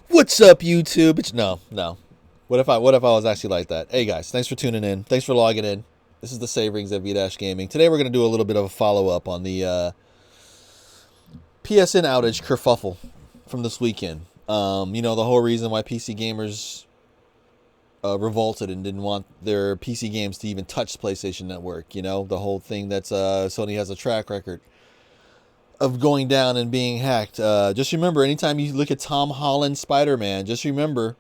What's up, YouTube? No. What if I was actually like that? Hey guys, thanks for tuning in. Thanks for logging in. This is the Saverings at V-Gaming. Today we're gonna do a little bit of a follow up on the PSN outage kerfuffle from this weekend. The whole reason why PC gamers revolted and didn't want their PC games to even touch PlayStation Network. You know, the whole thing that's Sony has a track record of going down and being hacked. Just remember, anytime you look at Tom Holland's Spider-Man, just remember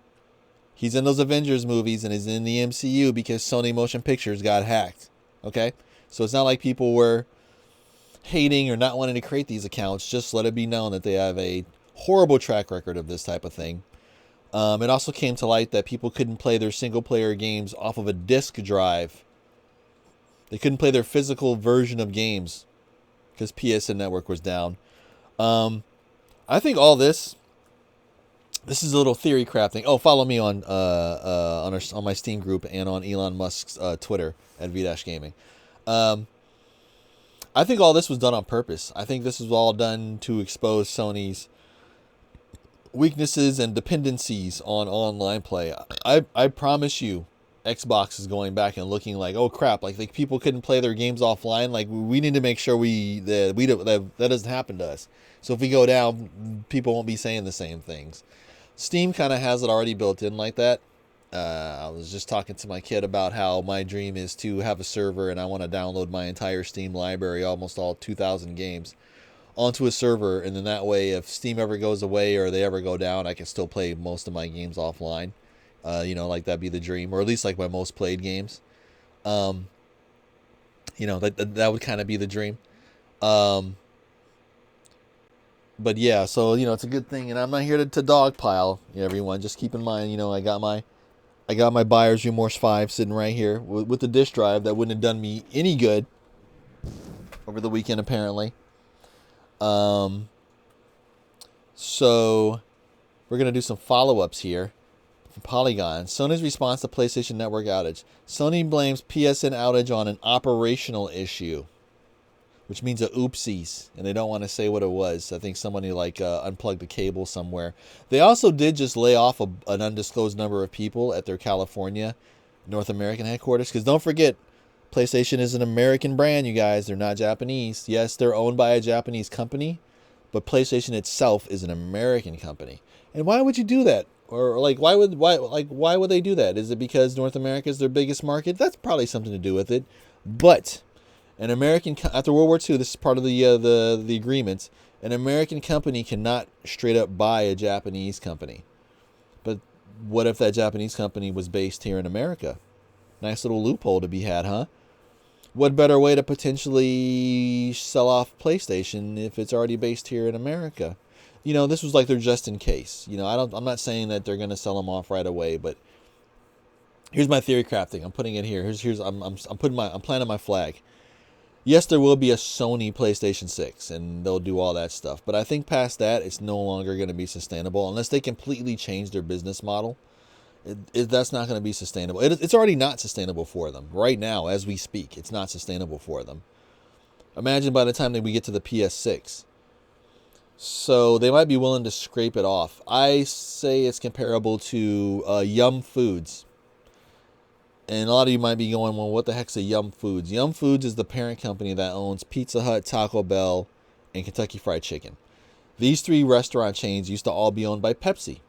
he's in those Avengers movies and is in the MCU because Sony Motion Pictures got hacked. Okay? So it's not like people were hating or not wanting to create these accounts. Just let it be known that they have a horrible track record of this type of thing. It also came to light that people couldn't play their single-player games off of a disk drive. They couldn't play their physical version of games because PSN Network was down. I think all this is a little theory crafting. Oh, follow me on my Steam group and on Elon Musk's Twitter at V-Gaming. I think all this was done on purpose. I think this was all done to expose Sony's weaknesses and dependencies on online play. I promise you, Xbox is going back and looking like, oh crap, like people couldn't play their games offline. Like we need to make sure that doesn't happen to us. So if we go down, people won't be saying the same things. Steam kind of has it already built in like that. I was just talking to my kid about how my dream is to have a server and I want to download my entire Steam library, almost all 2,000 games, onto a server, and then that way if Steam ever goes away or they ever go down, I can still play most of my games offline. Like that'd be the dream, or at least like my most played games. That would kind of be the dream. But yeah, so it's a good thing, and I'm not here to dogpile everyone. Just keep in mind, I got my Buyer's Remorse 5 sitting right here with the disk drive that wouldn't have done me any good over the weekend apparently. So we're going to do some follow-ups here from Polygon. Sony's response to PlayStation Network outage. Sony blames PSN outage on an operational issue, which means a oopsies, and they don't want to say what it was. I think somebody unplugged a cable somewhere. They also did just lay off an undisclosed number of people at their California, North American headquarters, because don't forget, PlayStation is an American brand, you guys. They're not Japanese. Yes, they're owned by a Japanese company, but PlayStation itself is an American company. And why would you do that? Or why would they do that? Is it because North America is their biggest market? That's probably something to do with it. But an American after World War II, this is part of the agreements. An American company cannot straight up buy a Japanese company. But what if that Japanese company was based here in America? Nice little loophole to be had, huh? What better way to potentially sell off PlayStation if it's already based here in America? This was like their just in case. I'm not saying that they're going to sell them off right away, but here's my theory crafting. I'm putting it here. I'm planting my flag. Yes, there will be a Sony PlayStation 6 and they'll do all that stuff, but I think past that it's no longer going to be sustainable unless they completely change their business model. That's not going to be sustainable. It's already not sustainable for them. Right now, as we speak, it's not sustainable for them. Imagine by the time that we get to the PS6. So they might be willing to scrape it off. I say it's comparable to Yum Foods. And a lot of you might be going, well, what the heck's a Yum Foods? Yum Foods is the parent company that owns Pizza Hut, Taco Bell, and Kentucky Fried Chicken. These three restaurant chains used to all be owned by Pepsi.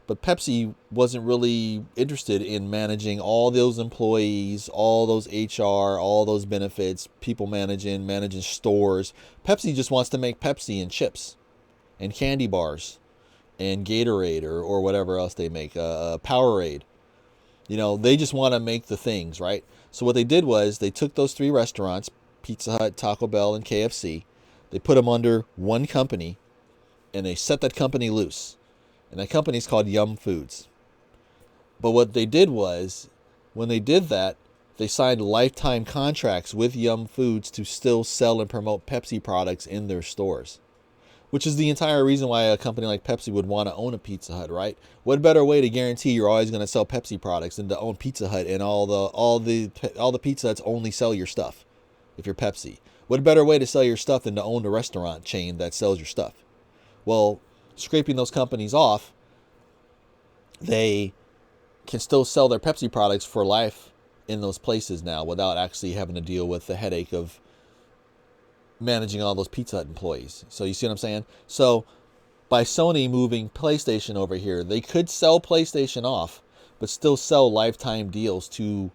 But Pepsi wasn't really interested in managing all those employees, all those HR, all those benefits, people managing stores. Pepsi just wants to make Pepsi and chips and candy bars and Gatorade or whatever else they make, Powerade. They just want to make the things, right? So what they did was they took those three restaurants, Pizza Hut, Taco Bell, and KFC. They put them under one company, and they set that company loose. And that company's called Yum Foods. But what they did was, when they did that, they signed lifetime contracts with Yum Foods to still sell and promote Pepsi products in their stores. Which is the entire reason why a company like Pepsi would want to own a Pizza Hut, right? What better way to guarantee you're always going to sell Pepsi products than to own Pizza Hut and all the Pizza Huts only sell your stuff if you're Pepsi? What better way to sell your stuff than to own the restaurant chain that sells your stuff? Well, scraping those companies off, they can still sell their Pepsi products for life in those places now without actually having to deal with the headache of managing all those Pizza Hut employees. So you see what I'm saying? So by Sony moving PlayStation over here, they could sell PlayStation off, but still sell lifetime deals to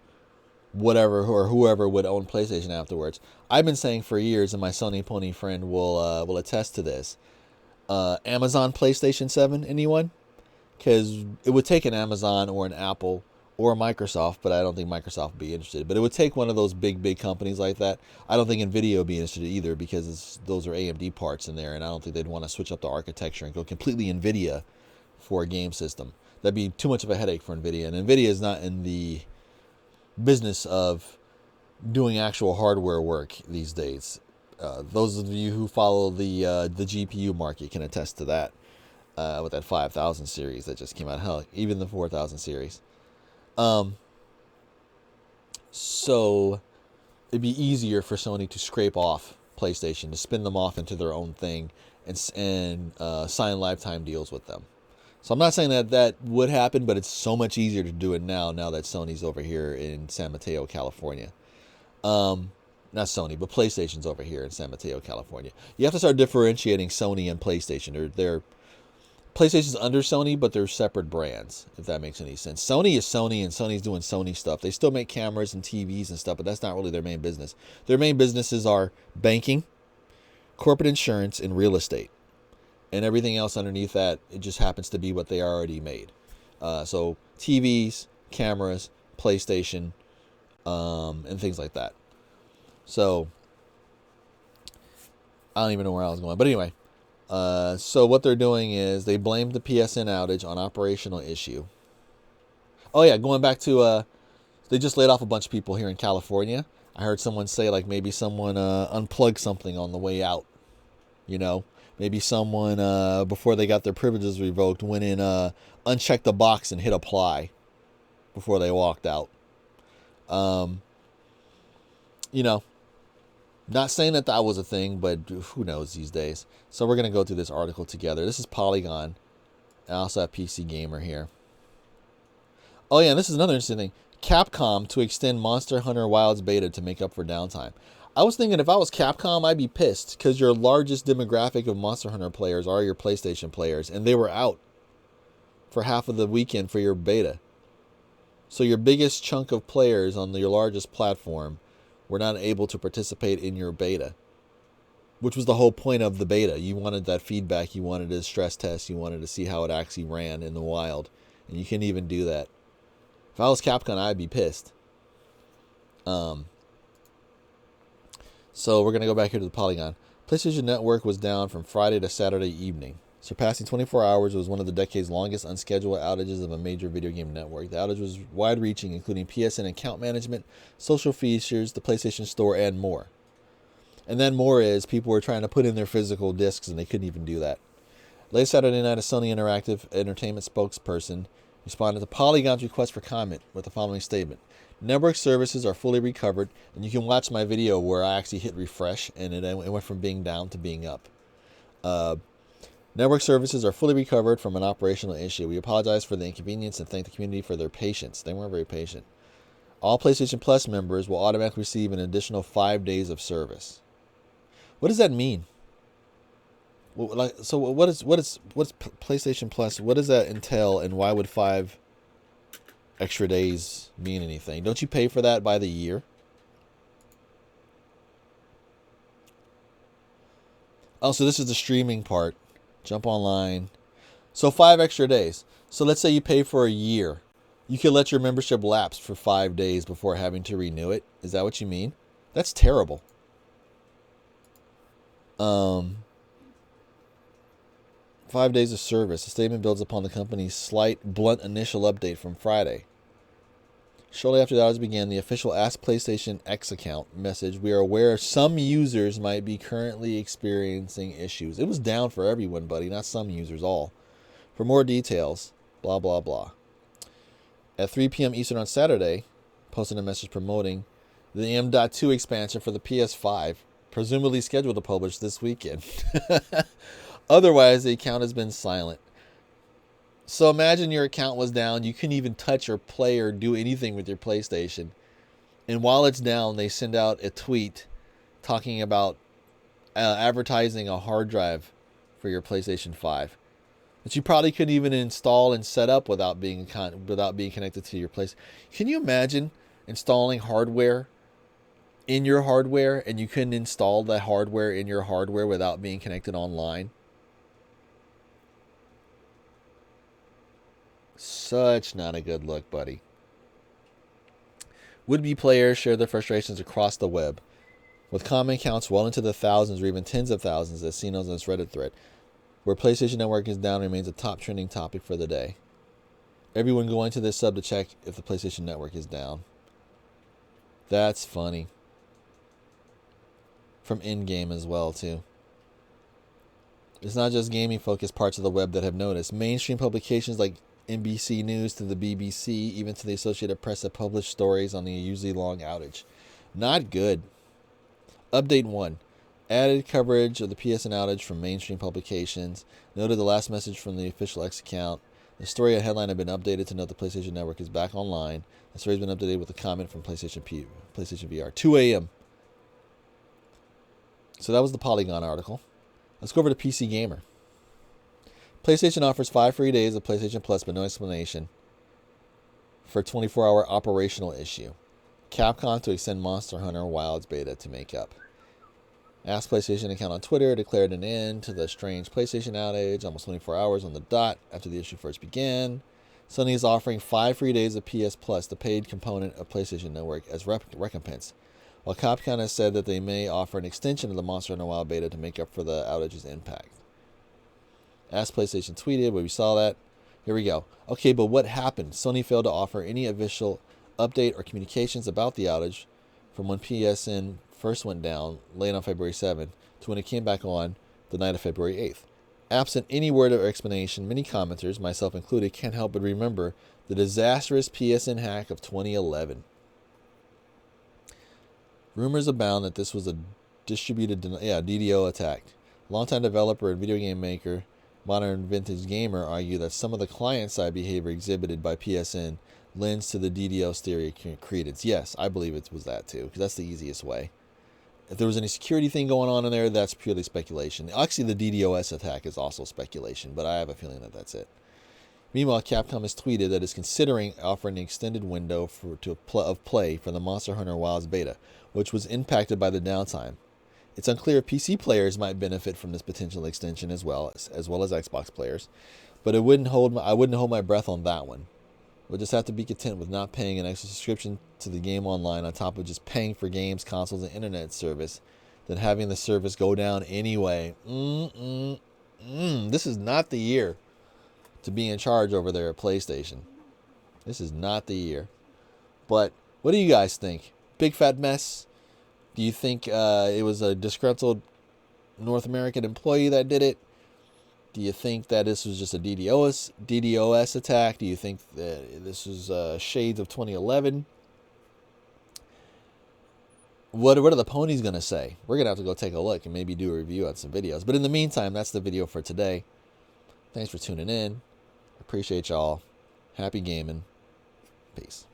whatever or whoever would own PlayStation afterwards. I've been saying for years, and my Sony Pony friend will attest to this. Amazon PlayStation 7, anyone? Because it would take an Amazon or an Apple or a Microsoft, but I don't think Microsoft would be interested. But it would take one of those big companies like that. I don't think NVIDIA would be interested either, because those are AMD parts in there, and I don't think they'd want to switch up the architecture and go completely NVIDIA for a game system. That'd be too much of a headache for NVIDIA, and NVIDIA is not in the business of doing actual hardware work these days. Those of you who follow the GPU market can attest to that. With that 5000 series that just came out. Hell, even the 4000 series. So it'd be easier for Sony to scrape off PlayStation, to spin them off into their own thing, and sign lifetime deals with them. So I'm not saying that would happen, but it's so much easier to do it now that Sony's over here in San Mateo, California. Not Sony, but PlayStation's over here in San Mateo, California. You have to start differentiating Sony and PlayStation. They're PlayStation's under Sony, but they're separate brands, if that makes any sense. Sony is Sony, and Sony's doing Sony stuff. They still make cameras and TVs and stuff, but that's not really their main business. Their main businesses are banking, corporate insurance, and real estate. And everything else underneath that, it just happens to be what they already made. So TVs, cameras, PlayStation, and things like that. So I don't even know where I was going. But anyway. So what they're doing is they blamed the PSN outage on operational issue. Oh yeah, going back to they just laid off a bunch of people here in California. I heard someone say like maybe someone unplugged something on the way out. You know, maybe someone before they got their privileges revoked went in unchecked the box and hit apply before they walked out. You know. Not saying that was a thing, but who knows these days. So we're going to go through this article together. This is Polygon. I also have PC Gamer here. Oh yeah, and this is another interesting thing. Capcom to extend Monster Hunter Wilds beta to make up for downtime. I was thinking if I was Capcom, I'd be pissed, because your largest demographic of Monster Hunter players are your PlayStation players, and they were out for half of the weekend for your beta. So your biggest chunk of players on your largest platform were not able to participate in your beta, which was the whole point of the beta. You wanted that feedback. You wanted a stress test. You wanted to see how it actually ran in the wild. And you can't even do that. If I was Capcom, I'd be pissed. So we're going to go back here to the Polygon. PlayStation Network was down from Friday to Saturday evening. Surpassing 24 hours, it was one of the decade's longest unscheduled outages of a major video game network. The outage was wide-reaching, including PSN account management, social features, the PlayStation Store, and more. And then more is people were trying to put in their physical discs, and they couldn't even do that. Late Saturday night, a Sony Interactive Entertainment spokesperson responded to Polygon's request for comment with the following statement. Network services are fully recovered, and you can watch my video where I actually hit refresh, and it went from being down to being up. Network services are fully recovered from an operational issue. We apologize for the inconvenience and thank the community for their patience. They weren't very patient. All PlayStation Plus members will automatically receive an additional 5 days of service. What does that mean? So what's PlayStation Plus? What does that entail, and why would 5 extra days mean anything? Don't you pay for that by the year? Oh, so this is the streaming part. Jump online. So 5 extra days. So let's say you pay for a year. You can let your membership lapse for 5 days before having to renew it. Is that what you mean? That's terrible. 5 days of service. The statement builds upon the company's slight, blunt initial update from Friday. Shortly after the outage began, the official Ask PlayStation X account message, we are aware some users might be currently experiencing issues. It was down for everyone, buddy, not some users, all. For more details, blah, blah, blah. At 3 p.m. Eastern on Saturday, posted a message promoting the M.2 expansion for the PS5, presumably scheduled to publish this weekend. Otherwise, the account has been silent. So imagine your account was down. You couldn't even touch or play or do anything with your PlayStation. And while it's down, they send out a tweet talking about advertising a hard drive for your PlayStation 5 that you probably couldn't even install and set up without being connected to your place. Can you imagine installing hardware in your hardware and you couldn't install that hardware in your hardware without being connected online? Such not a good look, buddy. Would-be players share their frustrations across the web, with comment counts well into the thousands or even tens of thousands, as seen on this Reddit thread, where PlayStation Network is down remains a top trending topic for the day. Everyone going to this sub to check if the PlayStation Network is down. That's funny. From in-game as well, too. It's not just gaming-focused parts of the web that have noticed. Mainstream publications like NBC News to the BBC, even to the Associated Press, have published stories on the usually long outage. Not good. Update 1. Added coverage of the PSN outage from mainstream publications. Noted the last message from the official X account. The story and headline have been updated to note the PlayStation Network is back online. The story has been updated with a comment from PlayStation VR. 2 a.m. So that was the Polygon article. Let's go over to PC Gamer. PlayStation offers 5 free days of PlayStation Plus, but no explanation for 24-hour operational issue. Capcom to extend Monster Hunter Wilds beta to make up. Ask PlayStation account on Twitter declared an end to the strange PlayStation outage almost 24 hours on the dot after the issue first began. Sony is offering 5 free days of PS Plus, the paid component of PlayStation Network, as recompense, while Capcom has said that they may offer an extension of the Monster Hunter Wild beta to make up for the outage's impact. Ask PlayStation tweeted, where we saw that. Here we go. Okay, but what happened? Sony failed to offer any official update or communications about the outage from when PSN first went down late on February 7th to when it came back on the night of February 8th. Absent any word or explanation, many commenters, myself included, can't help but remember the disastrous PSN hack of 2011. Rumors abound that this was a distributed DDO attack. Longtime developer and video game maker Modern Vintage Gamer argue that some of the client-side behavior exhibited by PSN lends to the DDoS theory credence. Yes, I believe it was that too, because that's the easiest way. If there was any security thing going on in there, that's purely speculation. Actually, the DDoS attack is also speculation, but I have a feeling that that's it. Meanwhile, Capcom has tweeted that it's considering offering an extended window of play for the Monster Hunter Wilds beta, which was impacted by the downtime. It's unclear if PC players might benefit from this potential extension as well as Xbox players, but I wouldn't hold my breath on that one. We'll just have to be content with not paying an extra subscription to the game online on top of just paying for games, consoles, and internet service than having the service go down anyway. This is not the year to be in charge over there at PlayStation. This is not the year. But what do you guys think? Big fat mess? Do you think it was a disgruntled North American employee that did it? Do you think that this was just a DDoS attack? Do you think that this was shades of 2011? What are the ponies going to say? We're going to have to go take a look and maybe do a review on some videos. But in the meantime, that's the video for today. Thanks for tuning in. Appreciate y'all. Happy gaming. Peace.